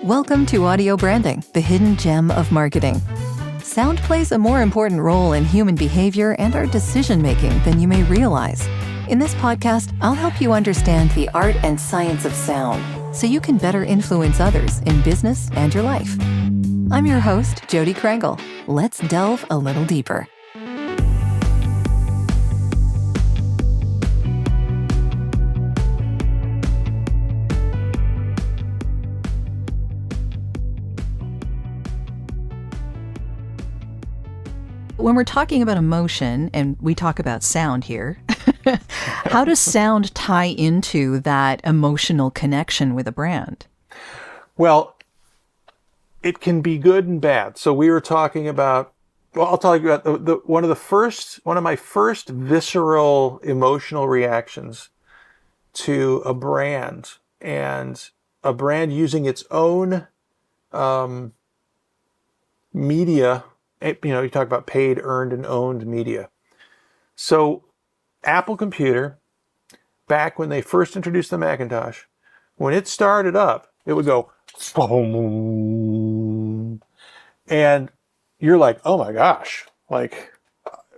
Welcome to Audio Branding, the hidden gem of marketing. Sound plays a more important role in human behavior and our decision-making than you may realize. In this podcast, I'll help you understand the art and science of sound so you can better influence others in business and your life. I'm your host, Jodi Krangle. Let's delve a little deeper. When we're talking about emotion, and we talk about sound here, how does sound tie into that emotional connection with a brand? Well, it can be good and bad. So we were talking about, I'll tell you about one of my first visceral emotional reactions to a brand, and a brand using its own media. You talk about paid, earned, and owned media. So Apple Computer, back when they first introduced the Macintosh, when it started up, it would go, boom, and you're like, oh my gosh, like,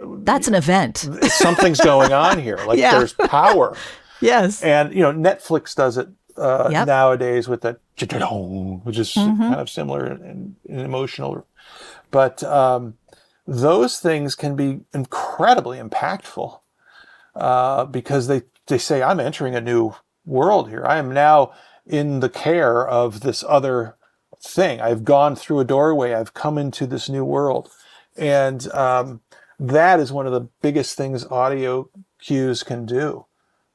that's an event. Something's going on here. Like, yeah. There's power. Yes. And, Netflix does it nowadays with the, which is kind of similar in emotional. But those things can be incredibly impactful because they say, I'm entering a new world here. I am now in the care of this other thing. I've gone through a doorway. I've come into this new world. And that is one of the biggest things audio cues can do,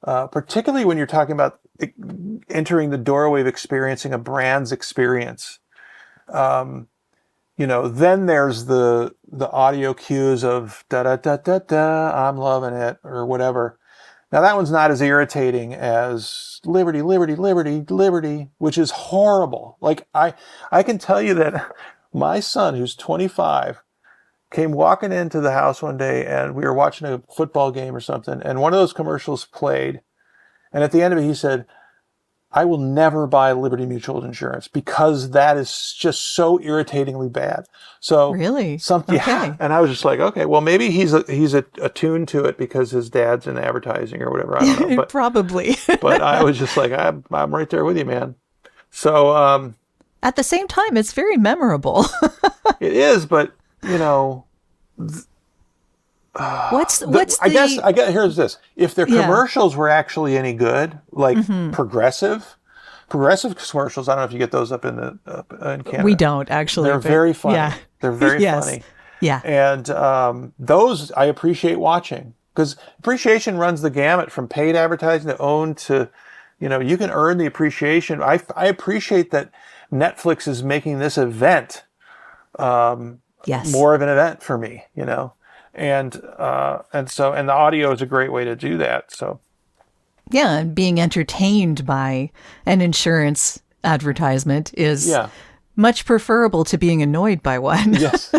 particularly when you're talking about entering the doorway of experiencing a brand's experience. Then there's the audio cues of da-da-da-da-da, I'm loving it, or whatever. Now that one's not as irritating as liberty, liberty, liberty, liberty, which is horrible. Like, I can tell you that my son, who's 25, came walking into the house one day, and we were watching a football game or something, and one of those commercials played, and at the end of it he said, I will never buy Liberty Mutual insurance because that is just so irritatingly bad. So really, something, okay. Yeah. And I was just like, okay, well, maybe he's attuned to it because his dad's in advertising or whatever. I don't know, but probably. But I was just like, I'm right there with you, man. So at the same time, it's very memorable. It is, but I guess here's this. If their commercials were actually any good, like progressive commercials, I don't know if you get those up in Canada. We don't actually. They're very funny. Yeah. They're very funny. Yeah. And those I appreciate watching because appreciation runs the gamut from paid advertising to owned to, you can earn the appreciation. I appreciate that Netflix is making this event more of an event for me, And the audio is a great way to do that. So, yeah, and being entertained by an insurance advertisement is much preferable to being annoyed by one. Yes.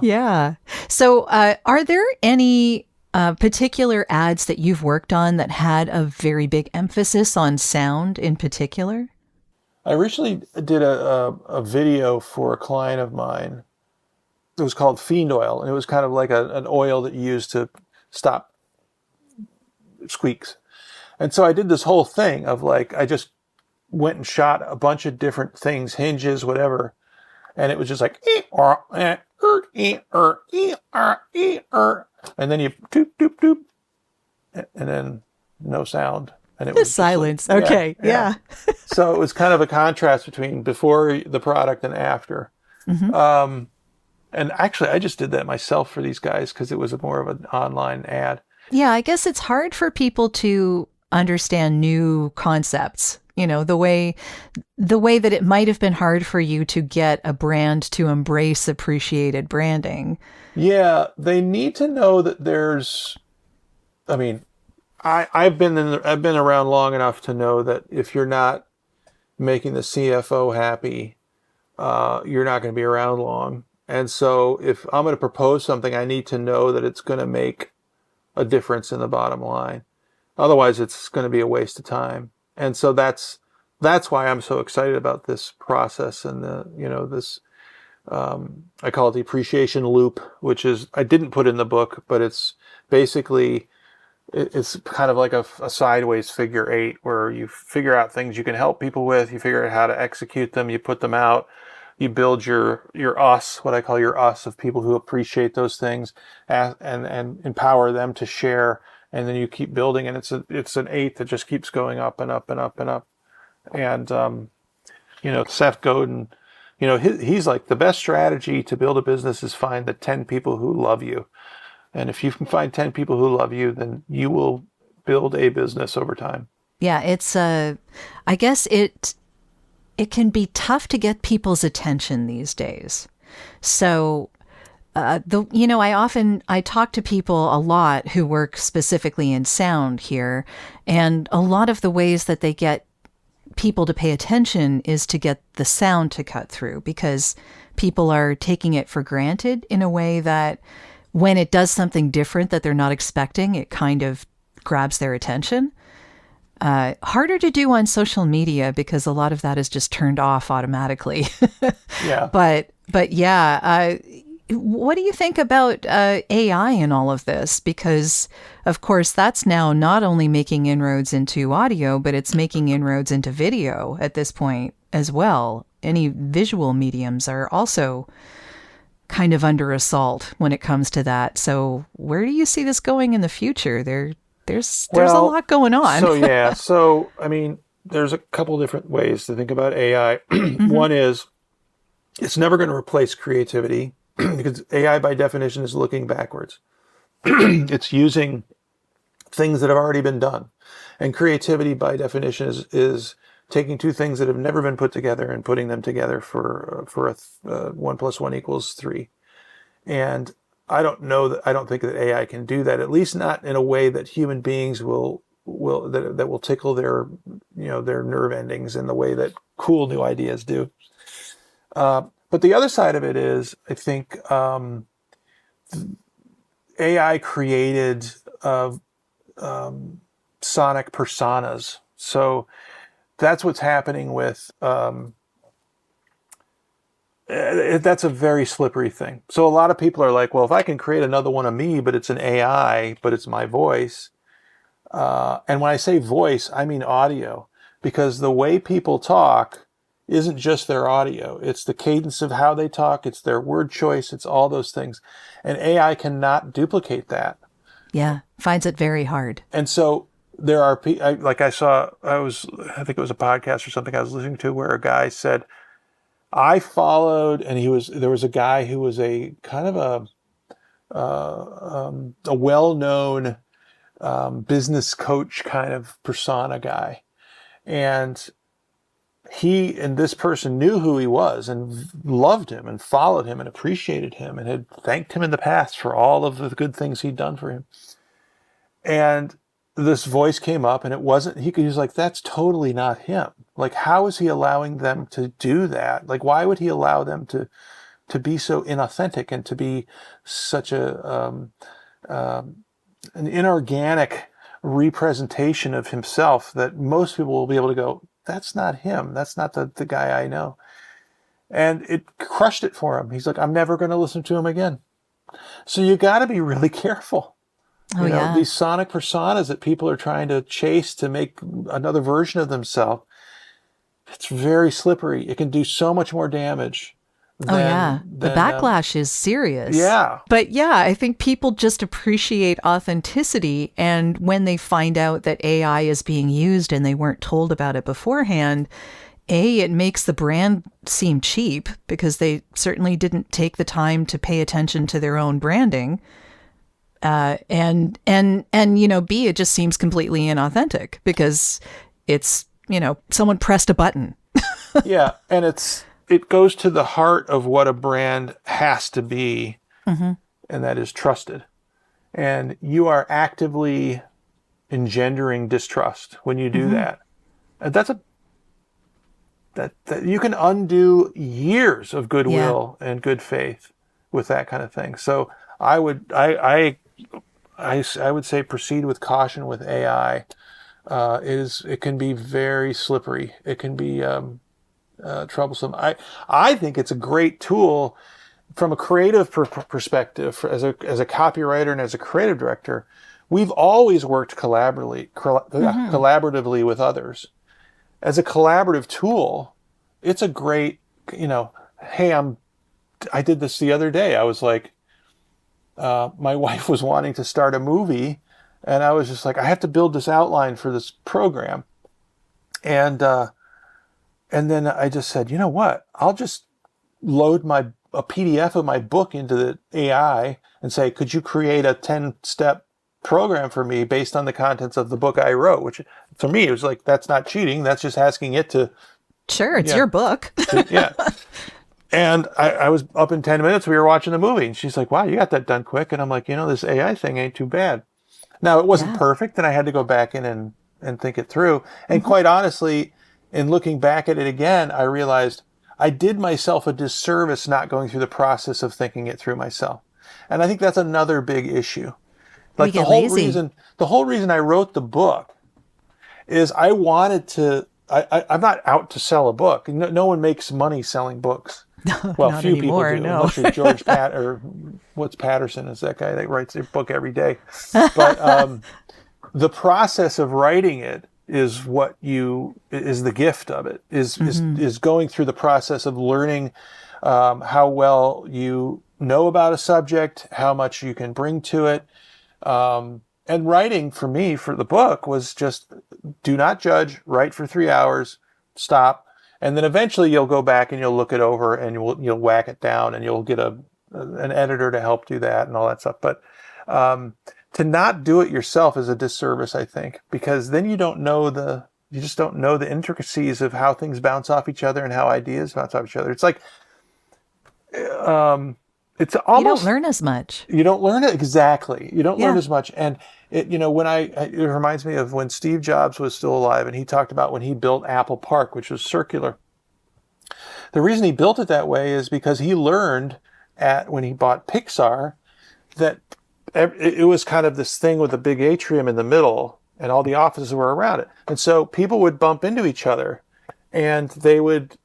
Yeah. So, are there any particular ads that you've worked on that had a very big emphasis on sound in particular? I recently did a video for a client of mine. It was called Fiend Oil, and it was kind of like an oil that you use to stop squeaks. And so I did this whole thing of I just went and shot a bunch of different things, hinges, whatever. And it was just like, and then you doop, doop, doop, and then no sound. And it was silence. Okay. Yeah. So it was kind of a contrast between before the product and after. Mm-hmm. And actually, I just did that myself for these guys because it was more of an online ad. Yeah, I guess it's hard for people to understand new concepts. The way that it might have been hard for you to get a brand to embrace appreciated branding. Yeah, they need to know that there's. I mean, I've been around long enough to know that if you're not making the CFO happy, you're not going to be around long. And so if I'm going to propose something, I need to know that it's going to make a difference in the bottom line. Otherwise, it's going to be a waste of time. And so that's that's why I'm so excited about this process and this, I call it the appreciation loop, which is, I didn't put in the book, but it's basically, it's kind of like a sideways figure 8 where you figure out things you can help people with, you figure out how to execute them, you put them out, you build your us, what I call your us of people who appreciate those things and empower them to share. And then you keep building, and it's an 8 that just keeps going up and up and up and up. And, Seth Godin, he's like, the best strategy to build a business is find the 10 people who love you. And if you can find 10 people who love you, then you will build a business over time. Yeah, it's I guess it can be tough to get people's attention these days. So I talk to people a lot who work specifically in sound here, and a lot of the ways that they get people to pay attention is to get the sound to cut through, because people are taking it for granted in a way that when it does something different that they're not expecting, it kind of grabs their attention. Harder to do on social media because a lot of that is just turned off automatically. Yeah. But yeah, what do you think about AI in all of this? Because, of course, that's now not only making inroads into audio, but it's making inroads into video at this point as well. Any visual mediums are also kind of under assault when it comes to that. So where do you see this going in the future? There's a lot going on. So I mean, there's a couple different ways to think about AI. Mm-hmm. One is, it's never going to replace creativity because AI by definition is looking backwards. It's using things that have already been done. And creativity by definition is taking two things that have never been put together and putting them together for 1 + 1 = 3. And I don't think that AI can do that, at least not in a way that human beings will tickle their nerve endings in the way that cool new ideas do. But the other side of it is, I think AI created sonic personas. So that's what's happening with. That's a very slippery thing. So a lot of people are like, well, if I can create another one of me, but it's an AI, but it's my voice. And when I say voice, I mean audio, because the way people talk isn't just their audio. It's the cadence of how they talk. It's their word choice. It's all those things. And AI cannot duplicate that. Yeah, finds it very hard. And so there are, I think it was a podcast or something I was listening to where a guy said, I followed, and there was a guy who was a kind of a well-known business coach kind of persona guy. And this person knew who he was and loved him and followed him and appreciated him and had thanked him in the past for all of the good things he'd done for him. And this voice came up, and it wasn't, he was like, that's totally not him. Like, how is he allowing them to do that? Like, why would he allow them to be so inauthentic and to be such an inorganic representation of himself that most people will be able to go, that's not him. That's not the guy I know. And it crushed it for him. He's like, I'm never going to listen to him again. So you got to be really careful. These sonic personas that people are trying to chase to make another version of themselves, it's very slippery. It can do so much more damage. The backlash is serious. Yeah. But yeah, I think people just appreciate authenticity. And when they find out that AI is being used and they weren't told about it beforehand, it makes the brand seem cheap because they certainly didn't take the time to pay attention to their own branding. And B, it just seems completely inauthentic because it's, someone pressed a button. Yeah. And it goes to the heart of what a brand has to be, mm-hmm. and that is trusted. And you are actively engendering distrust when you do mm-hmm. that. And that you can undo years of goodwill and good faith with that kind of thing. So I would say proceed with caution with AI. it can be very slippery. It can be troublesome. I think it's a great tool from a creative perspective. As a copywriter and as a creative director, we've always worked collaboratively with others. As a collaborative tool, it's a great, hey, I did this the other day. I was like, my wife was wanting to start a movie, and I was just like, I have to build this outline for this program. And then I just said, you know what? I'll just load a PDF of my book into the AI and say, could you create a 10-step program for me based on the contents of the book I wrote? Which for me, it was like, that's not cheating. That's just asking it to. Sure, it's your book. Yeah. And I was up in 10 minutes. We were watching the movie, and she's like, wow, you got that done quick. And I'm like, this AI thing ain't too bad. Now, it wasn't perfect, and I had to go back in and think it through. And quite honestly, in looking back at it again, I realized I did myself a disservice not going through the process of thinking it through myself. And I think that's another big issue. Like the whole reason I wrote the book is I wanted to, I'm not out to sell a book. No one makes money selling books. Well, few anymore, people do. No. Mostly George Patterson is that guy that writes a book every day. But the process of writing it is is the gift of it, is going through the process of learning how well you know about a subject, how much you can bring to it. And writing for me for the book was just do not judge, write for 3 hours, stop. And then eventually you'll go back and you'll look it over and you'll whack it down and you'll get an editor to help do that and all that stuff. But to not do it yourself is a disservice, I think, because then you just don't know the intricacies of how things bounce off each other and how ideas bounce off each other. It's like, it's almost, you don't learn as much. You don't learn it exactly. You don't learn as much. And it reminds me of when Steve Jobs was still alive, and he talked about when he built Apple Park, which was circular. The reason he built it that way is because he learned when he bought Pixar that it was kind of this thing with a big atrium in the middle, and all the offices were around it. And so people would bump into each other, and they would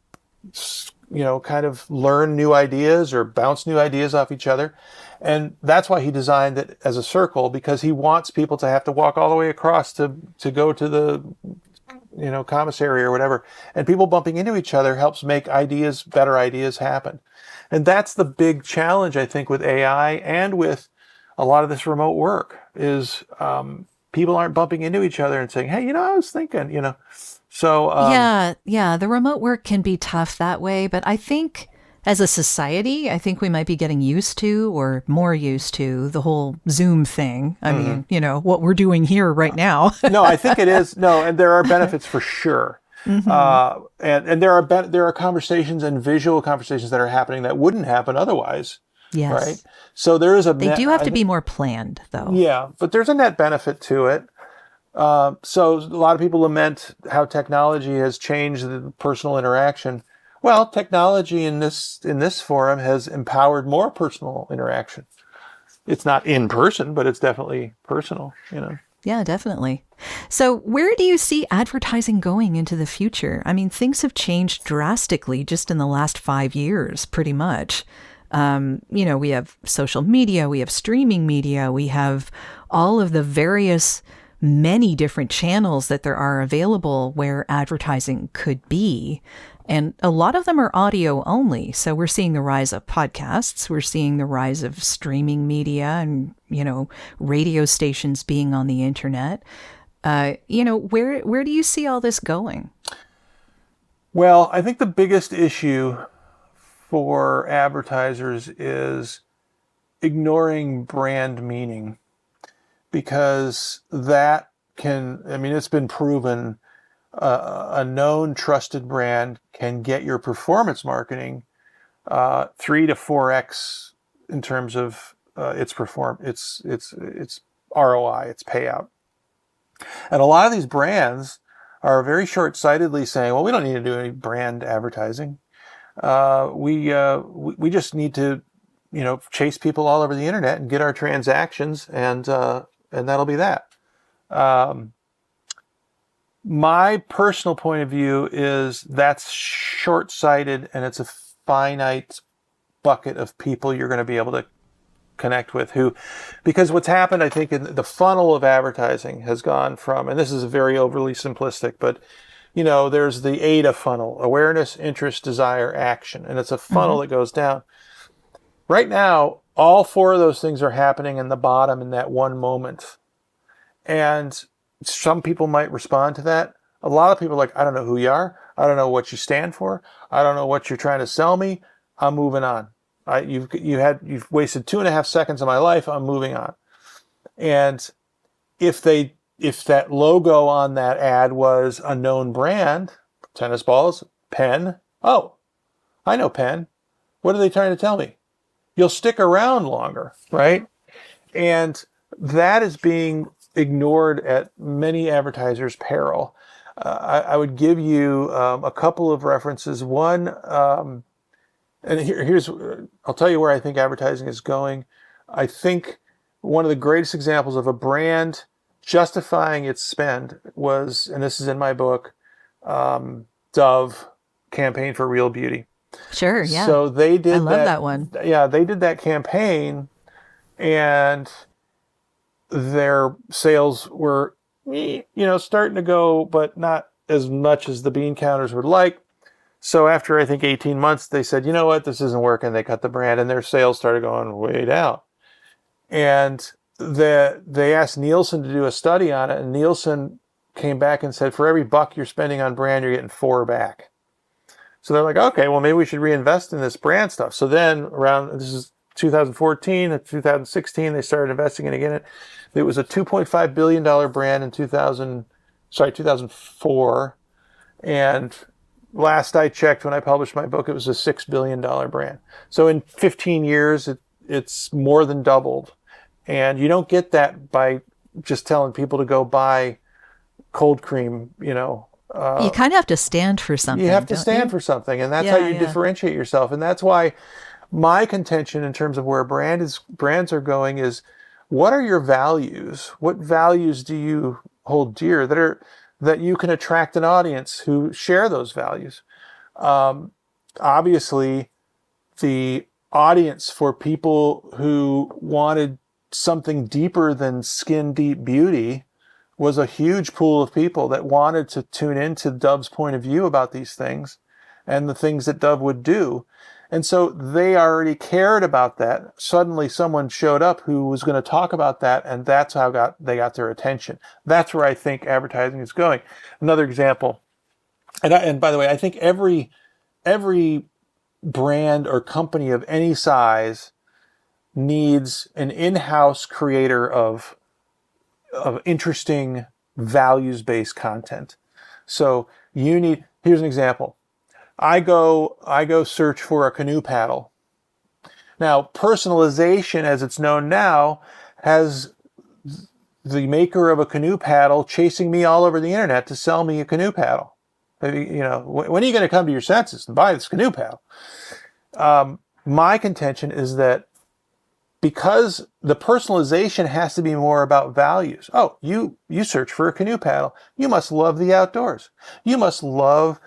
kind of learn new ideas or bounce new ideas off each other. And that's why he designed it as a circle, because he wants people to have to walk all the way across to go to the, commissary or whatever. And people bumping into each other helps make better ideas happen. And that's the big challenge, I think, with AI and with a lot of this remote work is people aren't bumping into each other and saying, hey, I was thinking, So yeah, the remote work can be tough that way, but I think as a society, I think we might be getting used to or more used to the whole Zoom thing. I mean, what we're doing here right now. No, I think it is. No, and there are benefits for sure. And there are conversations and visual conversations that are happening that wouldn't happen otherwise. Yes. Right. So there is They do have to be more planned, though. Yeah, but there's a net benefit to it. So a lot of people lament how technology has changed the personal interaction. Well, technology in this forum has empowered more personal interaction. It's not in person, but it's definitely personal, Yeah, definitely. So where do you see advertising going into the future? I mean, things have changed drastically just in the last 5 years, pretty much. We have social media, we have streaming media, we have all of the many different channels that there are available where advertising could be. And a lot of them are audio only. So we're seeing the rise of podcasts. We're seeing the rise of streaming media and, radio stations being on the internet. Where do you see all this going? Well, I think the biggest issue for advertisers is ignoring brand meaning, because that it's been proven a known trusted brand can get your performance marketing 3 to 4x in terms of its ROI, its payout. And a lot of these brands are very short-sightedly saying, well, we don't need to do any brand advertising. We just need to, chase people all over the internet and get our transactions, and that'll be that. My personal point of view is that's short-sighted, and it's a finite bucket of people you're going to be able to connect with because what's happened, I think, in the funnel of advertising has gone from, and this is very overly simplistic, but there's the AIDA funnel: awareness, interest, desire, action. And it's a funnel that goes down. Right now, all 4 of those things are happening in the bottom in that one moment. And some people might respond to that. A lot of people are like, I don't know who you are. I don't know what you stand for. I don't know what you're trying to sell me. I'm moving on. You've wasted 2.5 seconds of my life. I'm moving on. And if that logo on that ad was a known brand, tennis balls, Penn. Oh, I know Penn. What are they trying to tell me? You'll stick around longer, right? And that is being ignored at many advertisers' peril. I would give you a couple of references. One, and here's, I'll tell you where I think advertising is going. I think one of the greatest examples of a brand justifying its spend was, and this is in my book, Dove, Campaign for Real Beauty. Sure, yeah. So they did I love that one. Yeah, they did that campaign, and their sales were, starting to go, but not as much as the bean counters would like. So after, I think, 18 months, they said, you know what, this isn't working. They cut the brand, and their sales started going way down. And they asked Nielsen to do a study on it, and Nielsen came back and said, for every $1 you're spending on brand, you're getting 4 back. So they're like, okay, well, maybe we should reinvest in this brand stuff. So then this is 2014 and 2016, they started investing in it again. It was a $2.5 billion brand in 2004. And last I checked, when I published my book, it was a $6 billion brand. So in 15 years, it's more than doubled. And you don't get that by just telling people to go buy cold cream, you kind of have to stand for something. You have to stand for something, and that's how you differentiate yourself. And that's why my contention in terms of where brands are going is, what are your values? What values do you hold dear that you can attract an audience who share those values? Obviously, the audience for people who wanted something deeper than skin deep beauty was a huge pool of people that wanted to tune into Dove's point of view about these things and the things that Dove would do. And so they already cared about that. Suddenly someone showed up who was going to talk about that, and that's how they got their attention. That's where I think advertising is going. Another example, and by the way, I think every brand or company of any size needs an in-house creator of interesting values-based content. So here's an example. I go search for a canoe paddle. Now, personalization, as it's known now, has the maker of a canoe paddle chasing me all over the internet to sell me a canoe paddle. When are you going to come to your senses and buy this canoe paddle? My contention is that because the personalization has to be more about values. Oh, you search for a canoe paddle. You must love the outdoors. You must love,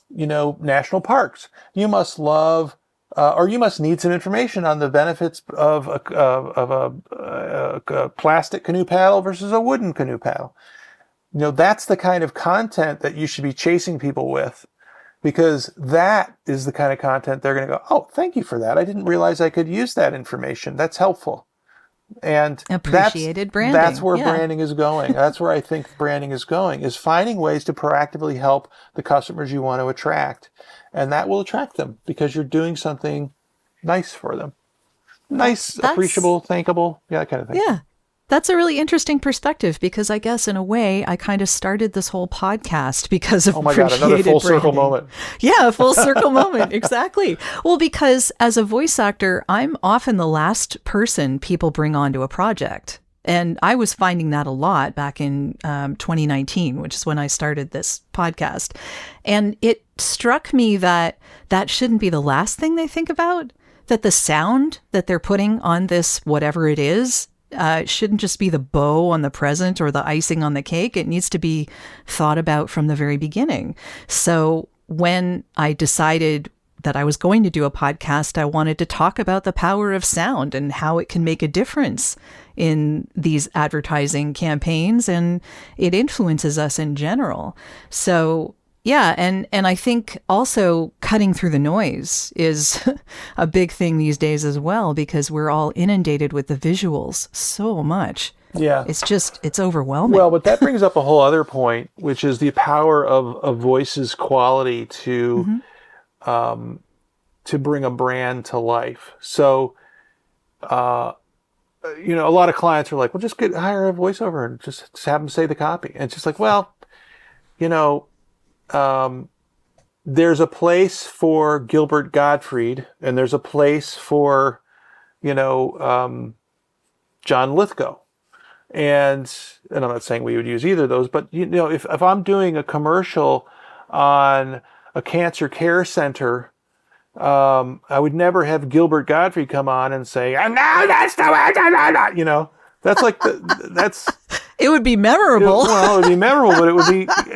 national parks. You must love, or you must need some information on the benefits of a plastic canoe paddle versus a wooden canoe paddle. That's the kind of content that you should be chasing people with, because that is the kind of content they're going to go, oh, thank you for that. I didn't realize I could use that information. That's helpful. And appreciated branding. That's where branding is going. That's where I think branding is going, is finding ways to proactively help the customers you want to attract. And that will attract them because you're doing something nice for them. Nice, appreciable, thankable, that kind of thing. Yeah. That's a really interesting perspective, because I guess in a way I kind of started this whole podcast because of appreciated branding. Oh my God, another full circle moment. Yeah, a full circle moment. Exactly. Well, because as a voice actor, I'm often the last person people bring onto a project. And I was finding that a lot back in 2019, which is when I started this podcast. And it struck me that shouldn't be the last thing they think about, that the sound that they're putting on this, whatever it is shouldn't just be the bow on the present or the icing on the cake. It needs to be thought about from the very beginning. So when I decided that I was going to do a podcast, I wanted to talk about the power of sound and how it can make a difference in these advertising campaigns, and it influences us in general. So yeah, and I think also cutting through the noise is a big thing these days as well, because we're all inundated with the visuals so much. Yeah. It's overwhelming. Well, but that brings up a whole other point, which is the power of a voice's quality to bring a brand to life. So, a lot of clients are like, well, just hire a voiceover and just have them say the copy. And it's just like, well, there's a place for Gilbert Gottfried, and there's a place for, John Lithgow. And I'm not saying we would use either of those, but, if I'm doing a commercial on a cancer care center, I would never have Gilbert Gottfried come on and say, and now that's the way, that's like that's. It would be memorable. It would be memorable, but it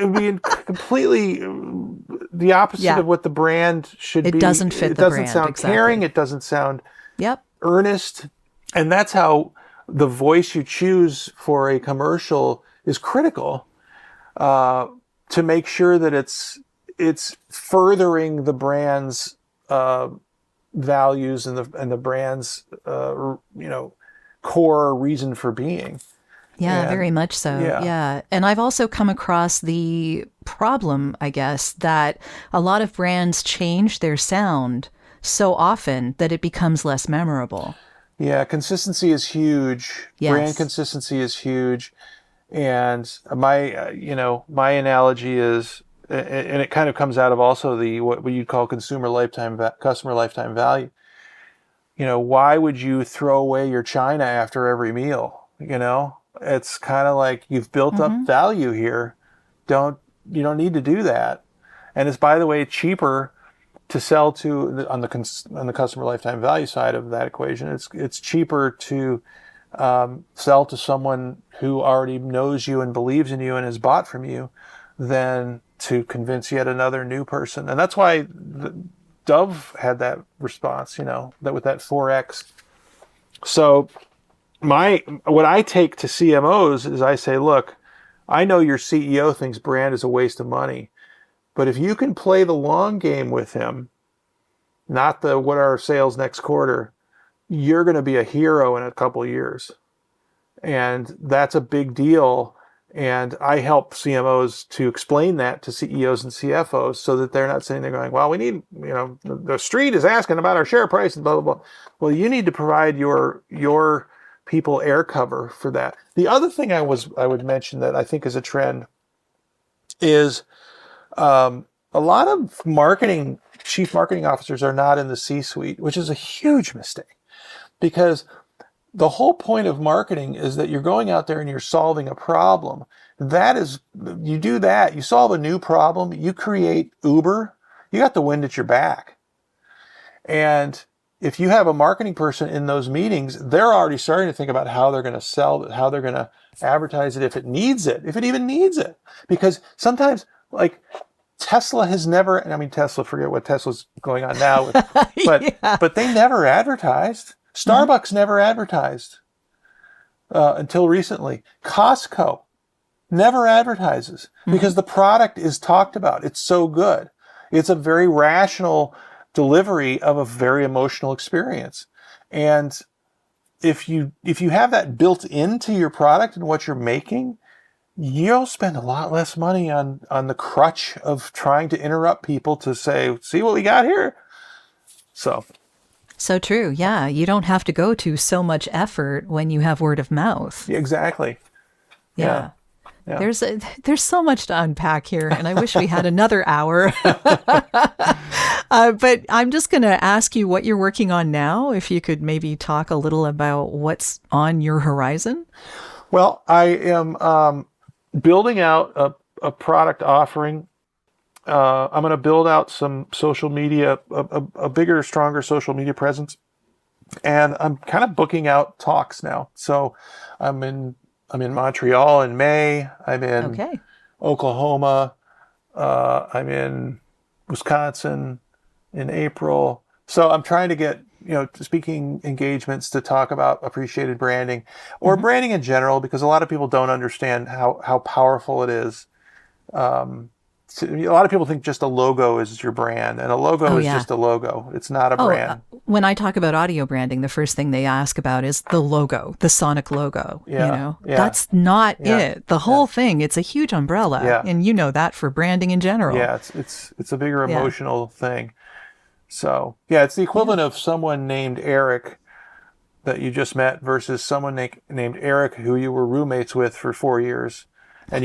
would be completely the opposite of what the brand should be. It doesn't fit the brand. It doesn't sound caring. It doesn't sound earnest. And that's how the voice you choose for a commercial is critical to make sure that it's furthering the brand's values and the brand's core reason for being. Yeah, very much so. Yeah. And I've also come across the problem, I guess, that a lot of brands change their sound so often that it becomes less memorable. Yeah, consistency is huge. Yes. Brand consistency is huge. And my analogy is, and it kind of comes out of also what you'd call customer lifetime value. Why would you throw away your china after every meal? It's kind of like you've built up value here. You don't need to do that. And it's, by the way, cheaper to sell on the customer lifetime value side of that equation. It's cheaper to sell to someone who already knows you and believes in you and has bought from you than to convince yet another new person. And that's why Dove had that response, that with that 4X. So what I take to CMOs is I say, look, I know your CEO thinks brand is a waste of money, but if you can play the long game with him, not what are our sales next quarter, you're going to be a hero in a couple of years. And that's a big deal. And I help CMOs to explain that to CEOs and CFOs so that they're not sitting there going, well, we need, the street is asking about our share price and blah, blah, blah. Well, you need to provide your people air cover for that. The other thing I would mention that I think is a trend is a lot of chief marketing officers are not in the C-suite, which is a huge mistake, because the whole point of marketing is that you're going out there and you're solving a problem. You do that, you solve a new problem, you create Uber, you got the wind at your back. And if you have a marketing person in those meetings, they're already starting to think about how they're going to sell it, how they're going to advertise it, if it even needs it. Because sometimes, like, Tesla has never, Tesla, forget what Tesla's going on now with, but they never advertised. Starbucks never advertised until recently. Costco never advertises because the product is talked about. It's so good. It's a very rational delivery of a very emotional experience. And if you have that built into your product and what you're making, you'll spend a lot less money on the crutch of trying to interrupt people to say, see what we got here. So true. Yeah. You don't have to go to so much effort when you have word of mouth. Exactly. Yeah. There's so much to unpack here, and I wish we had another hour. But I'm just going to ask you what you're working on now. If you could maybe talk a little about what's on your horizon. Well, I am building out a product offering. I'm going to build out some social media, a bigger, stronger social media presence And I'm kind of booking out talks now. So I'm in Montreal in May. I'm in Oklahoma. I'm in Wisconsin in April. So I'm trying to get, speaking engagements to talk about appreciated branding or branding in general, because a lot of people don't understand how powerful it is. A lot of people think just a logo is your brand, and a logo is just a logo. It's not a brand. When I talk about audio branding, the first thing they ask about is the logo, the sonic logo. That's not it. The whole thing, it's a huge umbrella, and you know that for branding in general. Yeah, it's a bigger emotional thing. So it's the equivalent of someone named Eric that you just met versus someone named Eric who you were roommates with for 4 years, and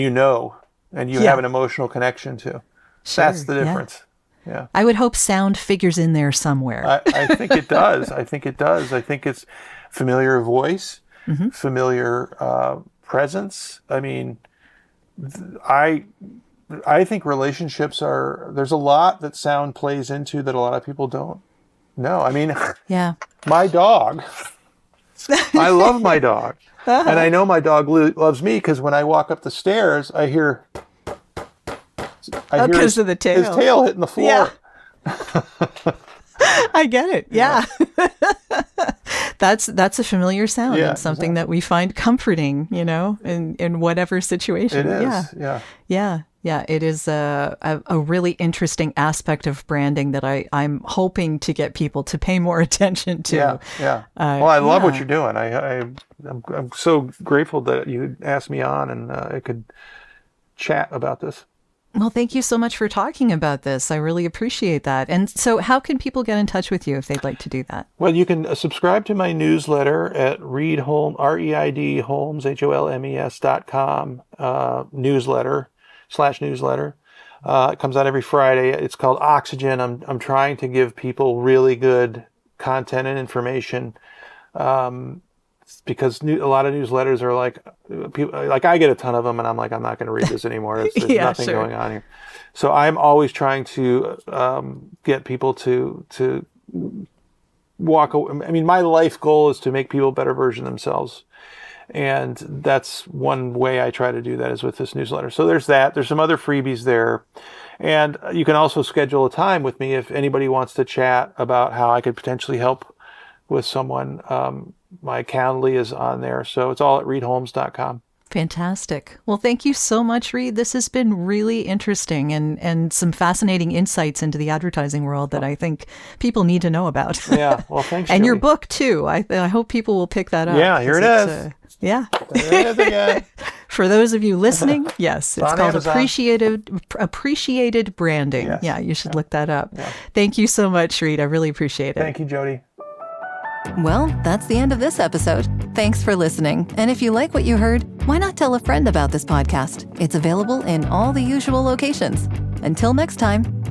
and you have an emotional connection to. Sure, that's the difference. Yeah. I would hope sound figures in there somewhere. I think it does. I think it's familiar voice, familiar presence. I mean, I think relationships there's a lot that sound plays into that a lot of people don't know. I mean, my dog, I love my dog. And I know my dog loves me because when I walk up the stairs, I hear because of the tail. His tail hitting the floor. Yeah. I get it. Yeah. That's a familiar sound. It's something that we find comforting, in whatever situation. It is. Yeah. It is a really interesting aspect of branding that I'm hoping to get people to pay more attention to. Yeah. Well, I love what you're doing. I'm so grateful that you asked me on and I could chat about this. Well, thank you so much for talking about this. I really appreciate that. And so how can people get in touch with you if they'd like to do that? Well, you can subscribe to my newsletter at Reid Holmes, REID Holmes, HOLMES.com, newsletter. It comes out every Friday. It's called Oxygen. I'm trying to give people really good content and information, because a lot of newsletters are like I get a ton of them, and I'm like, I'm not going to read this anymore. There's nothing going on here. So I'm always trying to get people to walk away. I mean, my life goal is to make people a better version of themselves. And that's one way I try to do that is with this newsletter. So there's that. There's some other freebies there. And you can also schedule a time with me if anybody wants to chat about how I could potentially help with someone. My Calendly is on there. So it's all at reidholmes.com. Fantastic. Well, thank you so much, Reid. This has been really interesting and some fascinating insights into the advertising world that I think people need to know about. Yeah. Well, thanks. And Jodi. your book, too. I hope people will pick that up. Yeah, here it is. Yeah. There it is again. For those of you listening, yes, it's called Amazon. Appreciated Branding. Yes. Yeah, you should look that up. Yeah. Thank you so much, Reid. I really appreciate it. Thank you, Jodi. Well, that's the end of this episode. Thanks for listening. And if you like what you heard, why not tell a friend about this podcast? It's available in all the usual locations. Until next time.